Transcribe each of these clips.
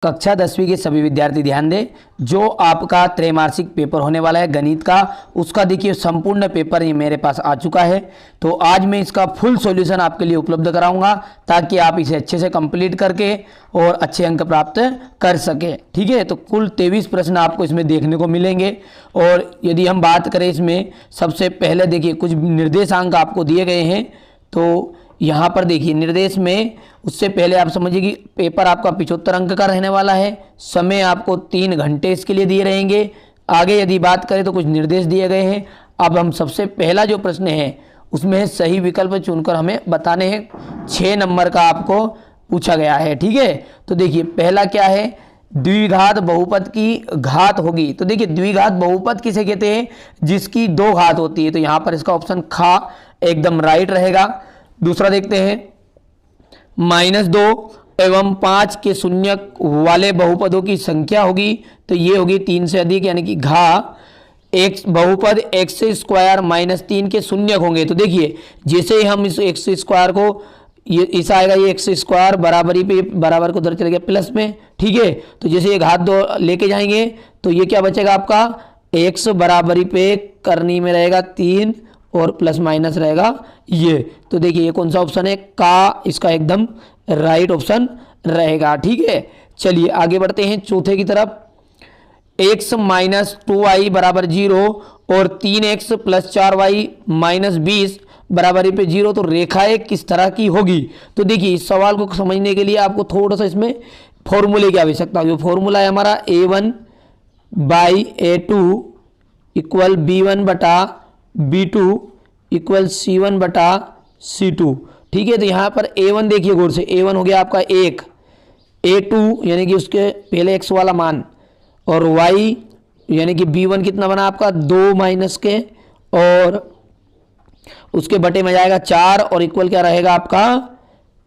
कक्षा 10वीं के सभी विद्यार्थी ध्यान दें, जो आपका त्रैमासिक पेपर होने वाला है गणित का, उसका देखिए संपूर्ण पेपर ये मेरे पास आ चुका है। तो आज मैं इसका फुल सॉल्यूशन आपके लिए उपलब्ध कराऊंगा ताकि आप इसे अच्छे से कंप्लीट करके और अच्छे अंक प्राप्त कर सके। ठीक है, तो कुल 23 प्रश्न आपको इसमें देखने को मिलेंगे। और यदि हम बात करें इसमें, सबसे पहले देखिए कुछ निर्देशांक आपको दिए गए हैं। तो यहाँ पर देखिए निर्देश में, उससे पहले आप समझिए कि पेपर आपका 75 अंक का रहने वाला है। समय आपको 3 घंटे इसके लिए दिए रहेंगे। आगे यदि बात करें तो कुछ निर्देश दिए गए हैं। अब हम सबसे पहला जो प्रश्न है उसमें सही विकल्प चुनकर हमें बताने हैं। 6 नंबर का आपको पूछा गया है। ठीक है, तो देखिए पहला क्या है, द्विघात बहुपद की घात होगी। तो देखिए द्विघात बहुपद किसे कहते हैं, जिसकी 2 घात होती है। तो यहाँ पर इसका ऑप्शन खा एकदम राइट रहेगा। दूसरा देखते हैं, -2 एवं 5 के शून्य वाले बहुपदों की संख्या होगी। तो ये होगी 3 से अधिक, यानी कि घा एक्स बहुपद एक्स स्क्वायर -3 के शून्य होंगे। तो देखिए जैसे ही हम इस एक्स स्क्वायर को, ये ऐसा आएगा, ये एक्स स्क्वायर बराबरी पे बराबर को उधर चले गया प्लस में। ठीक है, तो जैसे ये घात 2 लेके जाएंगे तो ये क्या बचेगा आपका, एक्स बराबरी पे करनी में रहेगा 3 और प्लस माइनस रहेगा ये। तो देखिए ये कौन सा ऑप्शन है, का इसका एकदम राइट ऑप्शन रहेगा। ठीक है, चलिए आगे बढ़ते हैं चौथे की तरफ। x - 2y बराबर 0 और 3x + 4y - 20 बराबरी पे 0, तो रेखाएं किस तरह की होगी। तो देखिए इस सवाल को समझने के लिए आपको थोड़ा सा इसमें फॉर्मूले की आवश्यकता होगी। फॉर्मूला है हमारा a1/a2 = b1/b2 = c1/c2। ठीक है, तो यहाँ पर a1 देखिए गौर से, a1 हो गया आपका 1, a2 यानी कि उसके पहले x वाला मान, और y यानी कि b1 कितना बना आपका 2 माइनस के, और उसके बटे में जाएगा 4 और इक्वल क्या रहेगा आपका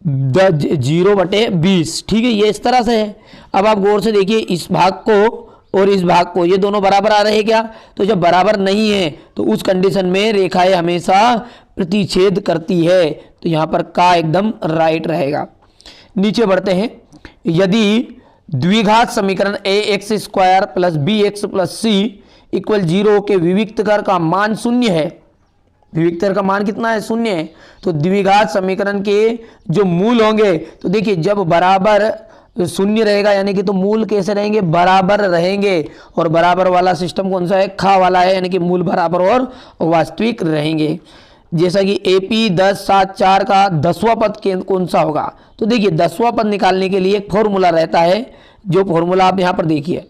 0/20। ठीक है, ये इस तरह से है। अब आप गौर से देखिए इस भाग को और इस भाग को, ये दोनों बराबर आ रहे हैं क्या, तो जब बराबर नहीं है तो उस कंडीशन में रेखाएं हमेशा प्रतिच्छेद करती है। तो यहाँ पर का एकदम राइट रहेगा। नीचे बढ़ते हैं, यदि द्विघात समीकरण ax² + bx + c = 0 के विविक्तकर का मान 0 है। विविक्तर का मान कितना है, 0 है। तो द्विघात समीकरण के जो मूल होंगे, तो देखिए जब बराबर 0 रहेगा यानी कि, तो मूल कैसे रहेंगे, बराबर रहेंगे। और बराबर वाला सिस्टम कौन सा है, खा वाला है, यानी कि मूल बराबर और वास्तविक रहेंगे। जैसा कि AP 10, 7, 4 का 10वां पद कौन सा होगा। तो देखिए 10वां पद निकालने के लिए एक फॉर्मूला रहता है, जो फॉर्मूला आप यहाँ पर देखिए,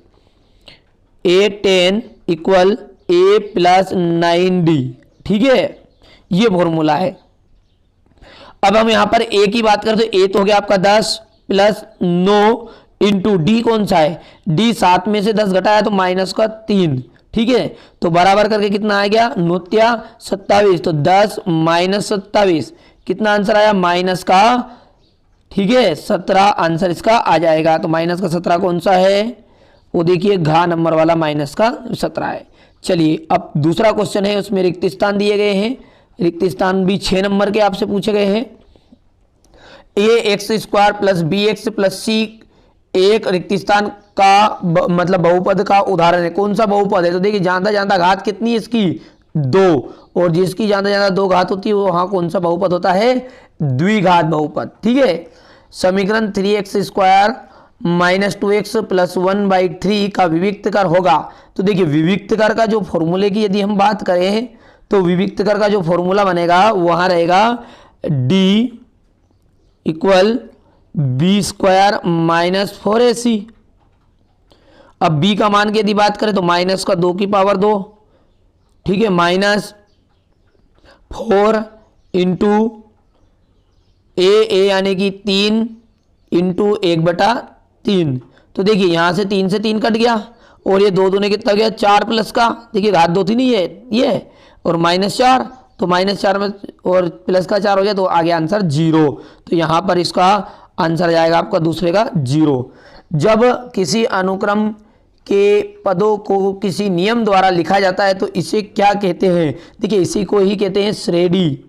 A10 = A + 9D। ठीक है, ये फॉर्मूला है। अब हम यहाँ पर A की बात करें तो A तो हो गया आपका 10 + 9 × D कौन सा है, D 7 में से 10 घटाया तो -3। ठीक है, तो बराबर करके कितना आ गया, 9 × 27। तो 10 - 27 कितना आंसर आया, माइनस का, ठीक है 17 आंसर इसका आ जाएगा। तो माइनस का 17 कौन सा है, वो देखिए घा नंबर वाला -17 है। चलिए अब दूसरा क्वेश्चन है, उसमें रिक्त स्थान दिए गए हैं। रिक्त स्थान भी 6 नंबर के आपसे पूछे गए हैं। ax² + bx + c एक रिक्त स्थान का मतलब बहुपद का उदाहरण है। कौन सा बहुपद है, तो देखिए ज्यादा ज्यादा घात कितनी है इसकी, 2, और जिसकी ज्यादा ज्यादा 2 घात होती है वो वहां कौन सा बहुपद होता है, द्विघात बहुपद। ठीक है, समीकरण 3x² - 2x + 1/3 का विविक्तकर होगा। तो देखिए विविक्तकर का जो फॉर्मूले की यदि हम बात करें, तो विविक्तकर का जो फॉर्मूला बनेगा वहां रहेगा D = b² - 4ac। अब b का मान की यदि बात करें तो -2 की पावर 2, ठीक है, -4 × a यानी कि 3 × 1/3। तो देखिए यहां से 3 से 3 कट गया, और ये 2 दूने कितना गया, 4 प्लस का, देखिए घात 2 थी नहीं है ये, और -4, तो -4 में और प्लस का 4 हो गया, तो आ गया आंसर 0। तो यहाँ पर इसका आंसर जाएगा आपका दूसरे का 0। जब किसी अनुक्रम के पदों को किसी नियम द्वारा लिखा जाता है तो इसे क्या कहते हैं, देखिए इसी को ही कहते हैं श्रेणी।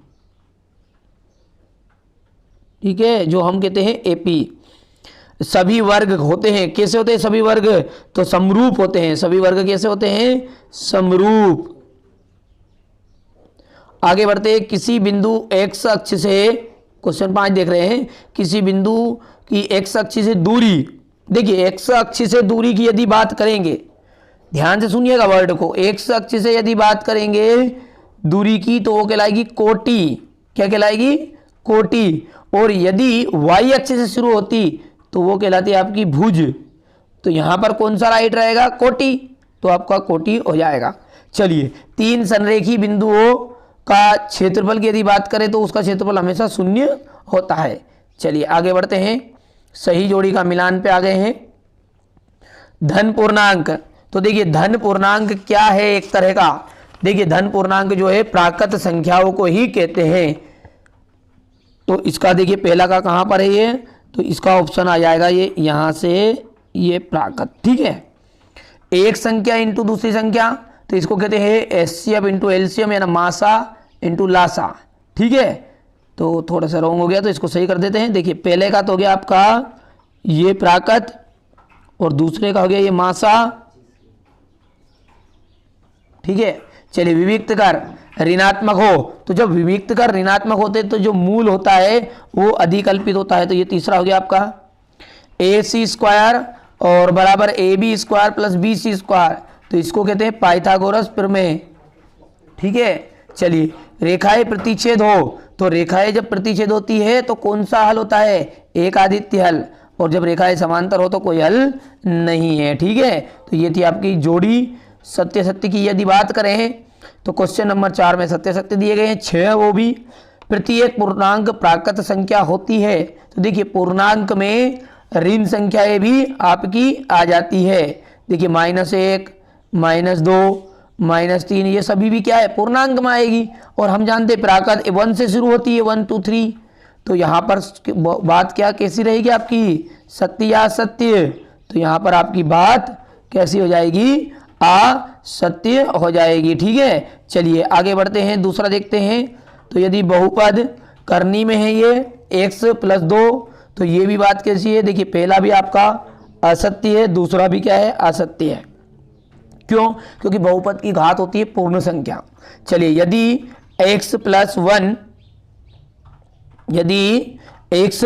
ठीक है, जो हम कहते हैं एपी। सभी वर्ग होते हैं, कैसे होते हैं सभी वर्ग, तो समरूप होते हैं। सभी वर्ग कैसे होते हैं, समरूप। आगे बढ़ते हैं, किसी बिंदु x अक्ष से, क्वेश्चन 5 देख रहे हैं, किसी बिंदु की x अक्ष से दूरी, देखिए x अक्ष से दूरी की यदि बात करेंगे, ध्यान से सुनिएगा वर्ड को, x अक्ष से यदि बात करेंगे दूरी की तो वो कहलाएगी कोटि। क्या कहलाएगी, कोटि। और यदि y अक्ष से शुरू होती तो वो कहलाती है आपकी भुज। तो यहां पर कौन सा राइट रहेगा, कोटि, तो आपका कोटि हो जाएगा। चलिए, 3 संरेखी बिंदुओं का क्षेत्रफल की यदि बात करें तो उसका क्षेत्रफल हमेशा शून्य होता है। चलिए आगे बढ़ते हैं, सही जोड़ी का मिलान पे आ गए हैं। धन पूर्णांक, तो देखिए धन पूर्णांक क्या है, एक तरह का, देखिए धन पूर्णांक जो है प्राकृत संख्याओं को ही कहते हैं। तो इसका देखिए पहला का कहां पर है ये, तो इसका ऑप्शन आ जाएगा ये यहां से, ये प्राकृत, ठीक है। एक संख्या इंटू दूसरी संख्या, तो इसको कहते हैं एचसीएफ इंटू एलसीएम, यानी मासा इंटू लासा, ठीक है। तो थोड़ा सा रॉन्ग हो गया तो इसको सही कर देते हैं। देखिए पहले का तो हो गया आपका ये प्राकृत और दूसरे का हो गया ये मासा, ठीक है। चलिए विविक्त कर ऋणात्मक हो, तो जब विविक्त कर ऋणात्मक होते तो जो मूल होता है वो अधिकल्पित होता है। तो ये तीसरा हो गया आपका AC² और बराबर AB² प्लस BC², तो इसको कहते हैं पाइथागोरस प्रमेय, ठीक है। चलिए रेखाएं प्रतिच्छेद हो, तो रेखाएं जब प्रतिच्छेद होती है तो कौन सा हल होता है, एक आदित्य हल, और जब रेखाएं समांतर हो तो कोई हल नहीं है, ठीक है। तो ये थी आपकी जोड़ी। सत्य सत्य की यदि बात करें तो क्वेश्चन नंबर 4 में सत्य सत्य दिए गए हैं 6, वो भी प्रत्येक पूर्णांक प्राकृत संख्या होती है। तो देखिए पूर्णांक में ऋण संख्याएं भी आपकी आ जाती है, देखिए -1, -2, -3, ये सभी भी क्या है, पूर्णांक में आएगी। और हम जानते हैं प्राकृत 1 से शुरू होती है, 1 2 3, तो यहाँ पर बात क्या कैसी रहेगी आपकी, सत्य या असत्य, तो यहाँ पर आपकी बात कैसी हो जाएगी, असत्य हो जाएगी, ठीक है। चलिए आगे बढ़ते हैं, दूसरा देखते हैं। तो यदि बहुपद करनी में है ये x + 2, तो ये भी बात कैसी है, देखिए पहला भी आपका असत्य है, दूसरा भी क्या है, असत्य है। क्यों, क्योंकि बहुपद की घात होती है पूर्ण संख्या। चलिए यदि x + 1, यदि x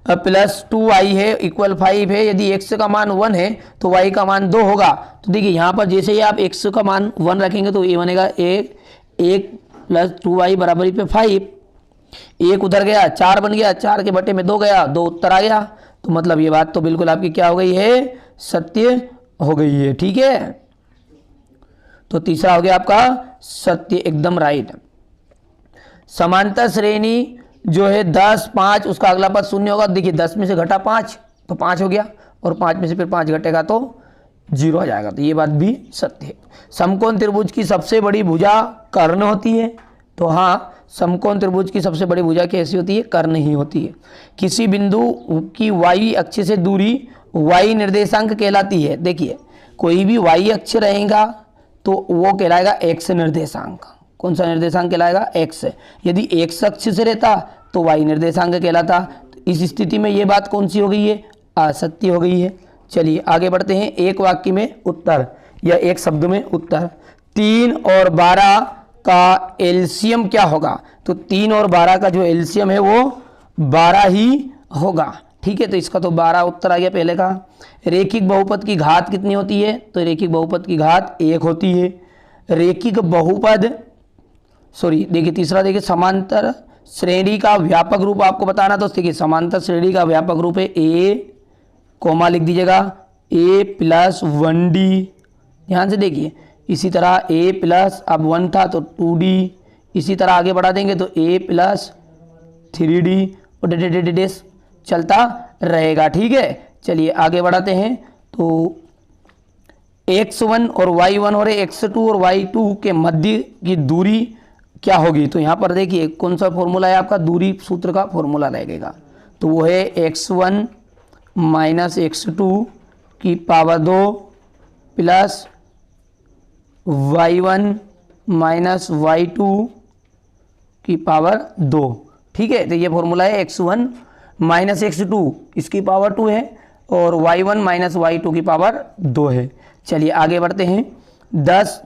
+ 2y है इक्वल 5 है, यदि x का मान 1 है तो y का मान 2 होगा। तो देखिए यहाँ पर जैसे ही आप x का मान 1 रखेंगे तो ये बनेगा 1 + 2y बराबरी पे 5, 1 उधर गया 4 बन गया, 4 के बटे में 2 गया, 2 उत्तर आ गया। तो मतलब ये बात तो बिल्कुल आपकी क्या हो गई है, सत्य हो गई है, ठीक है। तो तीसरा हो गया आपका सत्य, एकदम राइट। समांतर श्रेणी जो है 10 5, उसका अगला पद 0 होगा। देखिए 10 में से घटा 5 तो 5 हो गया, और 5 में से फिर 5 घटेगा तो 0 आ जाएगा, तो ये बात भी सत्य है। समकोण त्रिभुज की सबसे बड़ी भुजा कर्ण होती है, तो हाँ समकोण त्रिभुज की सबसे बड़ी भुजा कैसी होती है, कर्ण ही होती है। किसी बिंदु की y अक्ष से दूरी y निर्देशांक कहलाती है। देखिए कोई भी y अक्ष रहेगा तो वो कहलाएगा x निर्देशांक। कौन सा निर्देशांक कहलाएगा, x। यदि x अक्ष से रहता तो y निर्देशांक कहलाता। तो इस स्थिति में ये बात कौन सी हो गई है, असत्य हो गई है। चलिए आगे बढ़ते हैं, एक वाक्य में उत्तर या एक शब्द में उत्तर। 3 और 12 का एलसीएम क्या होगा, तो 3 और 12 का जो एलसीएम है वो 12 ही होगा, ठीक है। तो इसका तो 12 उत्तर आ गया पहले का। रेखिक बहुपद की घात कितनी होती है, तो रेखिक बहुपद की घात 1 होती है। रेखिक बहुपद देखिए तीसरा देखिए, समांतर श्रेणी का व्यापक रूप आपको बताना। तो देखिए समांतर श्रेणी का व्यापक रूप है a, कोमा लिख दीजिएगा, a + 1d, ध्यान से देखिए। इसी तरह a प्लस, अब 1 था तो 2d, इसी तरह आगे बढ़ा देंगे तो a + 3d और डेस चलता रहेगा, ठीक है। चलिए आगे बढ़ाते हैं, तो x1 और y1 और x2 और y2 के मध्य की दूरी क्या होगी, तो यहाँ पर देखिए कौन सा फॉर्मूला है आपका, दूरी सूत्र का फॉर्मूला लगेगा। तो वो है x1 - x2 की पावर 2 प्लस y1 - y2 की पावर 2, ठीक है। तो ये फॉर्मूला है x1 - x2, इसकी पावर 2 है, और y1 माइनस y2 की पावर 2 है। चलिए आगे बढ़ते हैं। 10,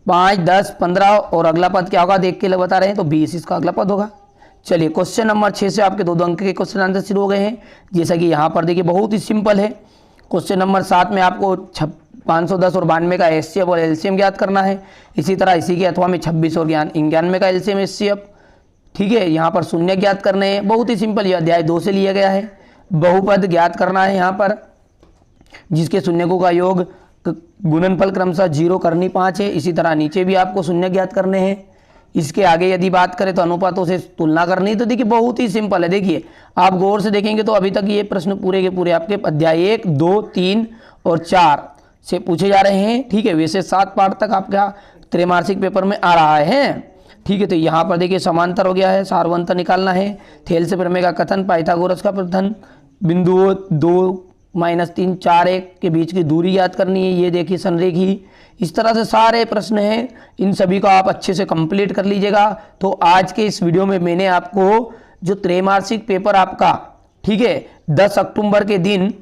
5, 10, 15 और अगला पद क्या होगा देख के बता रहे हैं, तो 20 इसका अगला पद होगा। चलिए क्वेश्चन नंबर 6 से आपके 2 अंक के क्वेश्चन आंसर शुरू हो गए हैं। जैसा कि यहाँ पर देखिए बहुत ही सिंपल है। क्वेश्चन नंबर 7 में आपको 510 और 92 का एचसीएफ और एलसीएम ज्ञात करना है। इसी तरह इसी के अथवा में 26 और 91 का एलसीएम एचसीएफ, ठीक है। यहाँ पर शून्य ज्ञात करने हैं, बहुत ही सिंपल, ये अध्याय 2 से लिया गया है। बहुपद ज्ञात करना है यहाँ पर, जिसके शून्यकों का योग गुणनफल क्रमशः 0 करनी 5 है। इसी तरह नीचे भी आपको शून्य ज्ञात करने हैं। इसके आगे यदि बात करें तो अनुपातों से तुलना करनी, तो देखिए बहुत ही सिंपल है। देखिए आप गौर से देखेंगे तो अभी तक ये प्रश्न पूरे के पूरे आपके अध्याय 1, 2, 3 और 4 से पूछे जा रहे हैं, ठीक है। वैसे 7 पार्ट तक आपका त्रैमासिक पेपर में आ रहा है, ठीक है। तो यहाँ पर देखिए समांतर हो गया है, सारवंतर निकालना है, थेल से प्रमेय का कथन, पाइथागोरस का प्रथन, बिंदुओं 2, -3, 4, 1 के बीच की दूरी याद करनी है। ये देखिए संरेखी, इस तरह से सारे प्रश्न हैं, इन सभी को आप अच्छे से कंप्लीट कर लीजिएगा। तो आज के इस वीडियो में मैंने आपको जो त्रैमासिक पेपर आपका, ठीक है, 10 अक्टूबर के दिन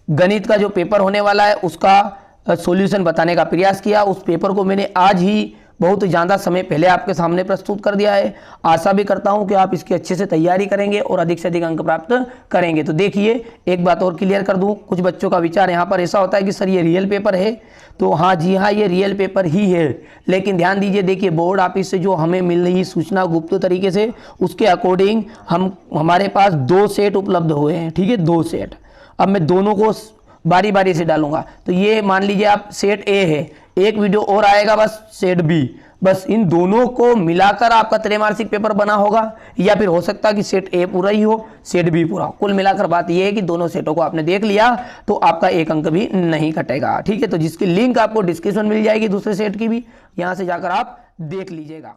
गणित का जो पेपर होने वाला है उसका सॉल्यूशन बताने का प्रयास किया। उस पेपर को मैंने आज ही बहुत ज़्यादा समय पहले आपके सामने प्रस्तुत कर दिया है। आशा भी करता हूं कि आप इसकी अच्छे से तैयारी करेंगे और अधिक से अधिक अंक प्राप्त करेंगे। तो देखिए एक बात और क्लियर कर दूं, कुछ बच्चों का विचार यहाँ पर ऐसा होता है कि सर ये रियल पेपर है, तो हाँ जी हाँ ये रियल पेपर ही है, लेकिन ध्यान दीजिए, देखिए बोर्ड ऑफिस से जो हमें मिल रही सूचना गुप्त तरीके से, उसके अकॉर्डिंग हमारे पास 2 सेट उपलब्ध हुए हैं, ठीक है, 2 सेट। अब मैं दोनों को बारी बारी से डालूंगा। तो ये मान लीजिए आप सेट ए है, एक वीडियो और आएगा बस सेट बी, बस इन दोनों को मिलाकर आपका त्रैमासिक पेपर बना होगा, या फिर हो सकता है कि सेट ए पूरा ही हो, सेट बी पूरा। कुल मिलाकर बात यह है कि दोनों सेटों को आपने देख लिया तो आपका एक अंक भी नहीं कटेगा, ठीक है। तो जिसकी लिंक आपको डिस्क्रिप्शन मिल जाएगी दूसरे सेट की भी, यहां से जाकर आप देख लीजिएगा।